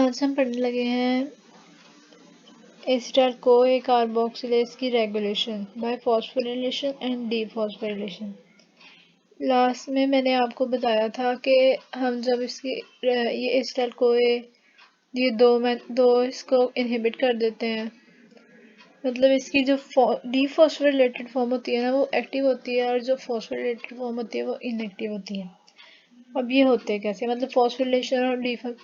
आज हम पढ़ने लगे हैं एसिटाइल कोए कार्बोक्सिलेज की regulation by phosphorylation and dephosphorylation. Last में मैंने आपको बताया था कि हम जब इसकी ये एसिटाइल कोए ये दो इसको इनहिबिट कर देते हैं, मतलब इसकी जो डीफॉस्फोरिलेटेड फॉर्म होती है ना वो एक्टिव होती है और जो फॉस्फोरिलेटेड फॉर्म होती है वो इनएक्टिव होती है। अब ये होते हैं कैसे, मतलब फॉस्फोरिलेशन और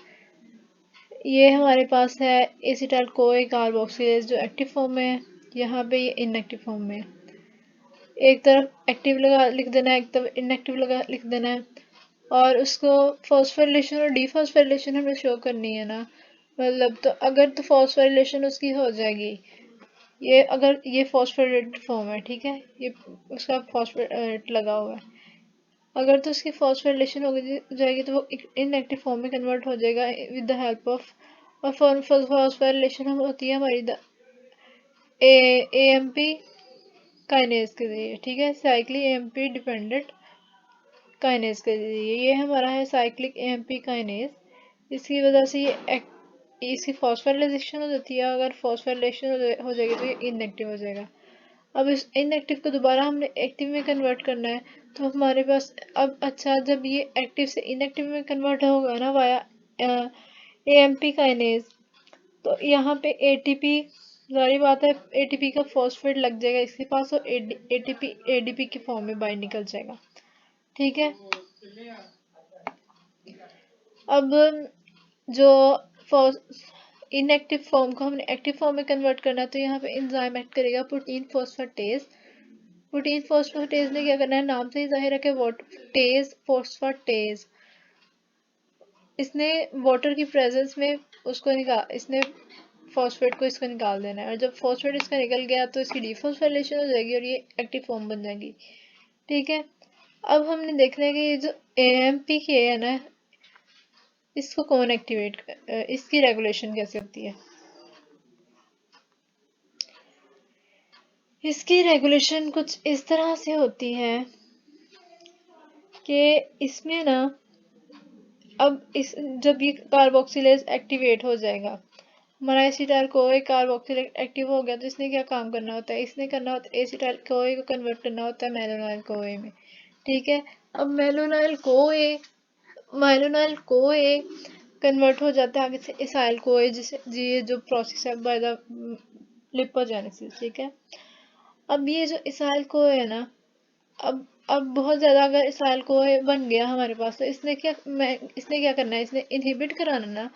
ये हमारे पास है एसिटाइल कोए कार्बोक्सिलेज जो एक्टिव फॉर्म में है, यहाँ पे ये इनएक्टिव फॉर्म में है। एक तरफ एक्टिव लगा लिख देना है, एक तरफ इनएक्टिव लगा लिख देना है, और उसको फॉस्फोरिलेशन और डीफॉस्फोरिलेशन हमें शो करनी है ना। मतलब तो अगर तो फॉस्फोरिलेशन उसकी हो जाएगी, ये अगर ये फॉस्फोरेटेड फॉर्म है, ठीक है, ये उसका फॉस्फोरेट लगा हुआ है, अगर तो उसकी फॉस्फोरिलेशन हो जाएगी तो वो इनएक्टिव फॉर्म में कन्वर्ट हो जाएगा विद द हेल्प ऑफ, और फॉस्फोरिलेशन होती है हमारी एएमपी काइनेज के जरिए, ठीक है, साइक्लिक एएमपी डिपेंडेंट काइनेज के जरिए। ये हमारा है साइक्लिक एएमपी काइनेज। इसकी वजह से ये इसकी फॉस्फोरिलेशन हो जाती है, अगर फॉस्फोरिलेशन हो जाएगी तो ये इनएक्टिव हो जाएगा। अब इस इनएक्टिव को दोबारा हमने एक्टिव में कन्वर्ट करना है, तो हमारे पास अब अच्छा जब ये एक्टिव से इनएक्टिव में कन्वर्ट होगा ना वाया एएमपी काइनेज, तो यहाँ पे एटीपी, जारी बात है एटीपी का फॉस्फेट लग जाएगा इसके पास और एटीपी एडीपी की फॉर्म में बाहर निकल जाएगा, ठीक है। अब जो इनएक्टिव फॉर्म को हमने एक्टिव फॉर्म में कन्वर्ट करना है, तो यहाँ पे एंजाइम एक्ट करेगा प्रोटीन फॉस्फेटेज। प्रोटीन फॉस्फेटेज ने क्या करना है, नाम से ही जाहिर है कि टेज फॉस्फेटेज, इसने वाटर की प्रेजेंस में उसको इसने फॉस्फेट को इसको निकाल देना है, और जब फॉस्फेट इसका निकल गया तो इसकी डीफॉस्फोरिलेशन हो जाएगी और ये एक्टिव फॉर्म बन जाएगी, ठीक है। अब हमने देखना है कि ये जो एएमपी की है ना, इसको कौन एक्टिवेट, इसकी रेगुलेशन कैसे होती है। इसकी रेगुलेशन कुछ इस तरह से होती है कि इसमें ना, अब इस जब ये कार्बोक्सिलेज एक्टिवेट हो जाएगा, हमारा एसिटाइल कोए कार्बोक्सिलेज एक्टिव हो गया, तो इसने क्या काम करना होता है, इसने करना होता है एसिटाइल कोए को कन्वर्ट करना होता है मेलोनाइल कोए में, ठीक है। अब मेलोनाइल कोए कन्वर्ट हो जाता है आगे से एसाइल कोए, जिसे ये जो प्रोसेस है बाय द लिपोजेनेसिस, ठीक है। अब ये जो एसाइल कोए है ना, अब बहुत ज़्यादा अगर इसाइल को बन गया हमारे पास, तो इसने क्या करना है, इसने इनहिबिट कराना ना,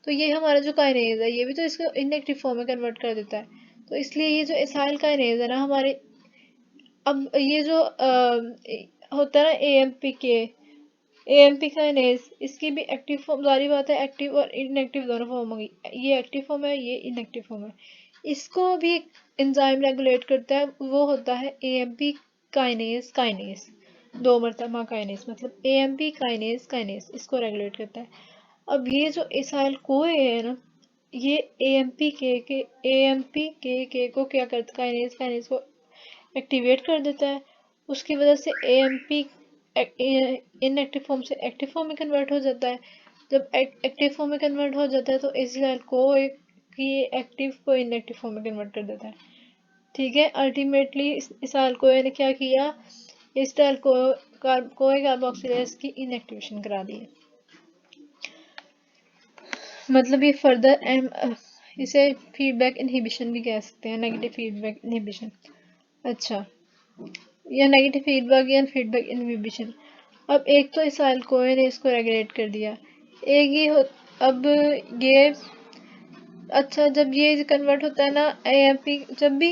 तो ये हमारा जो काइनेज है ये भी तो इसको इनएक्टिव फॉर्म में कन्वर्ट कर देता है। तो इसलिए ये जो इसाइल काइनेज है ना हमारे, अब ये जो होता है ना एएमपी काइनेज, इसकी भी एक्टिव फॉर्म, सारी बात है एक्टिव और इनएक्टिव दोनों फॉर्म होंगी, ये एक्टिव फॉर्म है ये इनएक्टिव फॉर्म है। इसको भी एंजाइम रेगुलेट करता है, वो होता है एएमपी काइनेज दो मरतबा काइनेज, मतलब एएमपी काइनेज इसको रेगुलेट करता है। अब ये जो एसाइल कोए है ना, ये एएमपी के को क्या करता है, काइनेज को एक्टिवेट कर देता है। उसकी वजह से एएमपी इनएक्टिव फॉर्म से एक्टिव फॉर्म में कन्वर्ट हो जाता है। जब एक्टिव फॉर्म में कन्वर्ट हो जाता है तो एसिटाइल को की एक्टिव को इनएक्टिव फॉर्म में कन्वर्ट कर देता है, ठीक है। अल्टीमेटली एसिटाइल को ने क्या किया, एसिटाइल को कार्बोक्सिलेज की इनएक्टिवेशन करा दी है। मतलब ये फर्दर इसे फीडबैक इनहिबिशन भी कह सकते हैं, नेगेटिव फीडबैक इनहिबिशन, अच्छा, या नेगेटिव फीडबैक या फीडबैक इनहिबिशन। अब एक तो एसाइल कोए ने इसको रेगुलेट कर दिया, एक ये अब ये, अच्छा जब ये कन्वर्ट होता है ना एएमपी, जब भी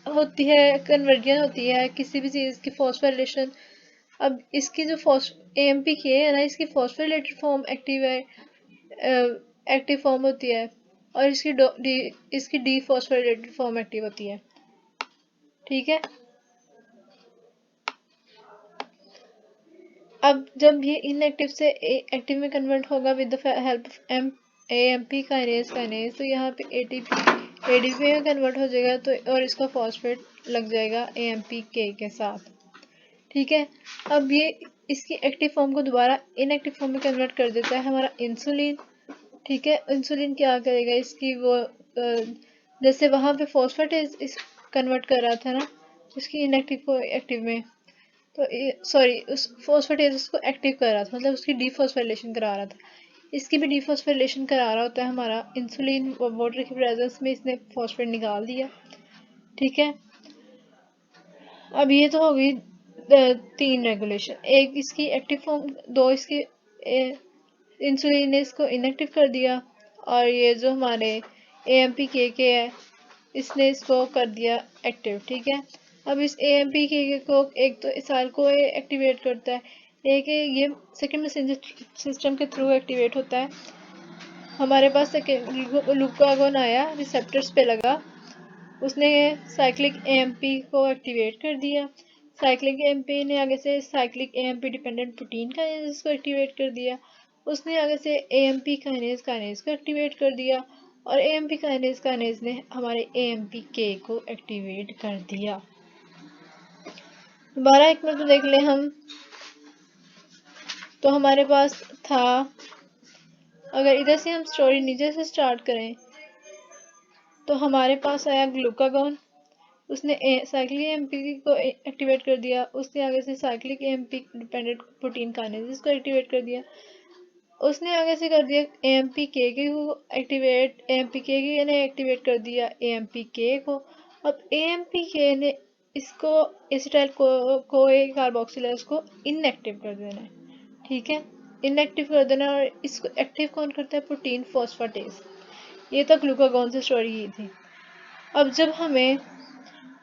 होती है कन्वर्जन होती है किसी भी चीज़ की फॉस्फोरिलेशन, अब इसकी जो एएमपी की है ना, इसकी फॉस्फोरिलेटेड फॉर्म एक्टिव है, एक्टिव फॉर्म होती है, और इसकी डीफॉस्फोरिलेटेड फॉर्म एक्टिव होती है, ठीक है। अब जब ये इनएक्टिव से एक्टिव में कन्वर्ट होगा with the help of AMP kinase, तो यहाँ पे एडीपी में कन्वर्ट हो जाएगा, तो और इसका फॉस्फेट लग जाएगा एएमपी के साथ, ठीक है। अब ये इसकी एक्टिव फॉर्म को दोबारा इनएक्टिव फॉर्म में कन्वर्ट कर देता है हमारा इंसुलिन, ठीक है। इंसुलिन क्या करेगा, इसकी वो जैसे वहां पे फॉस्फेटेज इस कन्वर्ट कर रहा था ना उसकी इनएक्टिव को एक्टिव में, तो सॉरी उस फॉस्फेटेज को एक्टिव कर रहा था, मतलब उसकी डीफॉस्फोरिलेशन करा रहा था। इसकी भी डीफॉस्फोरिलेशन करा रहा होता है हमारा इंसुलिन, वाटर की प्रेजेंस में इसने फॉस्फेट निकाल दिया। ठीक है। अब ये तो होगी 3 रेगुलेशन, एक इसकी एक्टिव फॉर्म, 2 इसकी इंसुलिन ने इसको इनएक्टिव कर दिया, और ये जो हमारे AMPK है इसने इसको कर दिया एक्टिव। ठीक है। अब इस AMPK को एक तो इसाइल को एक्टिवेट करता है, एक ये सेकेंड मैसेंजर सिस्टम के थ्रू एक्टिवेट होता है। हमारे पास ग्लूकागोन आया, रिसेप्टर्स पे लगा, उसने साइक्लिक AMP को एक्टिवेट कर दिया। साइक्लिक AMP ने आगे से cyclic AMP dependent protein kinase को एक्टिवेट कर दिया। उसने आगे से AMP काइनेज को एक्टिवेट कर दिया, और AMP काइनेज ने हमारे AMPK को एक्टिवेट कर दिया। दोबारा एक मिनट देख लें हम, तो हमारे पास था, अगर इधर से हम स्टोरी नीचे से स्टार्ट करें तो हमारे पास आया ग्लूकागोन, उसने साइक्लिक AMP को एक्टिवेट कर दिया। उसने आगे से cyclic AMP dependent protein kinase को एक्टिवेट कर दिया। उसने आगे से कर दिया AMPK को एक्टिवेट, AMPK ने एक्टिवेट कर दिया AMPK को। अब AMPK ने इसको एसिटाइल को कार्बोक्सिलेज को इनएक्टिव कर देना है। ठीक है, इनएक्टिव कर देना, और इसको एक्टिव कौन करता है, प्रोटीन फॉस्फेटेज। ये तो ग्लूकागोन से स्टोरी की थी। अब जब हमें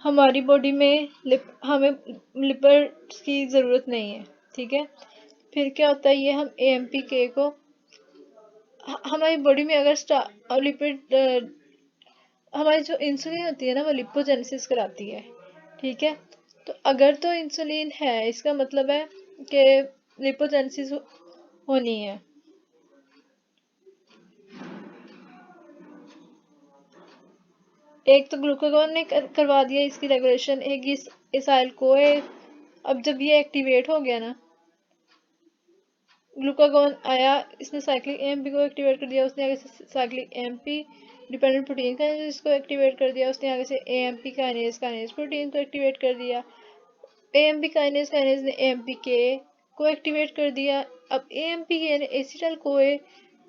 हमारी बॉडी में हमें लिपिड्स की ज़रूरत नहीं है, ठीक है, फिर क्या होता है, ये हम AMPK को हमारी बॉडी में अगर लिपिड हमारी जो इंसुलिन होती है ना वो लिपोजेनेसिस कराती है। ठीक है, तो अगर तो इंसुलिन है इसका मतलब है कि लिपोजेनेसिस होनी है। एक तो ग्लूकागोन ने करवा दिया इसकी रेगुलेशन, एक इस एसाइल को है। अब जब ये एक्टिवेट हो गया ना, ग्लूकागोन आया, इसने साइक्लिक AMP को एक्टिवेट कर दिया। उसने आगे से cyclic AMP dependent protein kinase को एक्टिवेट कर दिया। उसने आगे से AMP काइनेज प्रोटीन को एक्टिवेट कर दिया। AMP काइनेज ने AMPK को एक्टिवेट कर दिया। अब AMPK ने एसिटाइल कोए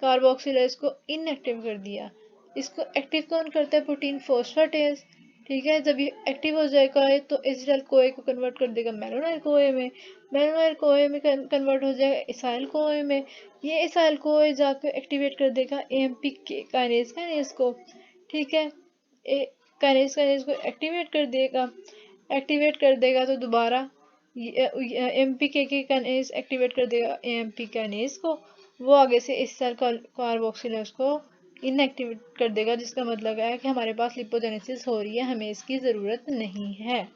कार्बोक्सिलेज को इनएक्टिव कर दिया। इसको एक्टिव कौन करता है, प्रोटीन फॉस्फेटेज। ठीक है, जब ये एक्टिव हो जाएगा तो एसिटाइल कोए को कन्वर्ट कर देगा मेलानोइड कोए में, मेलानोइड कोए में कन्वर्ट हो जाएगा एसाइल कोए में। ये एसाइल कोए जाकर एक्टिवेट कर देगा AMPK काइनेज को। ठीक है, काइनेज को एक्टिवेट कर देगा तो दोबारा AMPK काइनेज एक्टिवेट कर देगा AMP काइनेज को। वो आगे से इस सेल कार्बोक्सिलेज को इनएक्टिवेट कर देगा, जिसका मतलब है कि हमारे पास लिपोजेनेसिस हो रही है, हमें इसकी ज़रूरत नहीं है।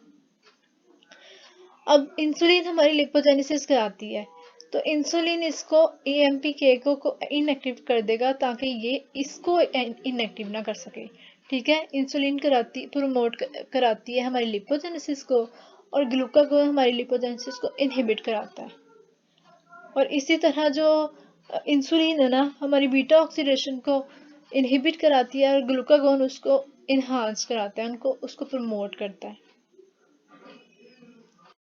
अब इंसुलिन हमारी लिपोजेनेसिस कराती है, तो इंसुलिन इसको AMPK को इनएक्टिव कर देगा ताकि ये इसको इनएक्टिव ना कर सके। ठीक है, इंसुलिन प्रमोट कराती है हमारी लिपोजेनेसिस को, और ग्लूकागोन हमारी लिपोजेनेसिस को इनहिबिट कराता है। और इसी तरह जो इंसुलिन है ना हमारी बीटा ऑक्सीडेशन को इनहिबिट कराती है, और ग्लूकागोन उसको इन्हांस कराता है, उसको प्रमोट करता है।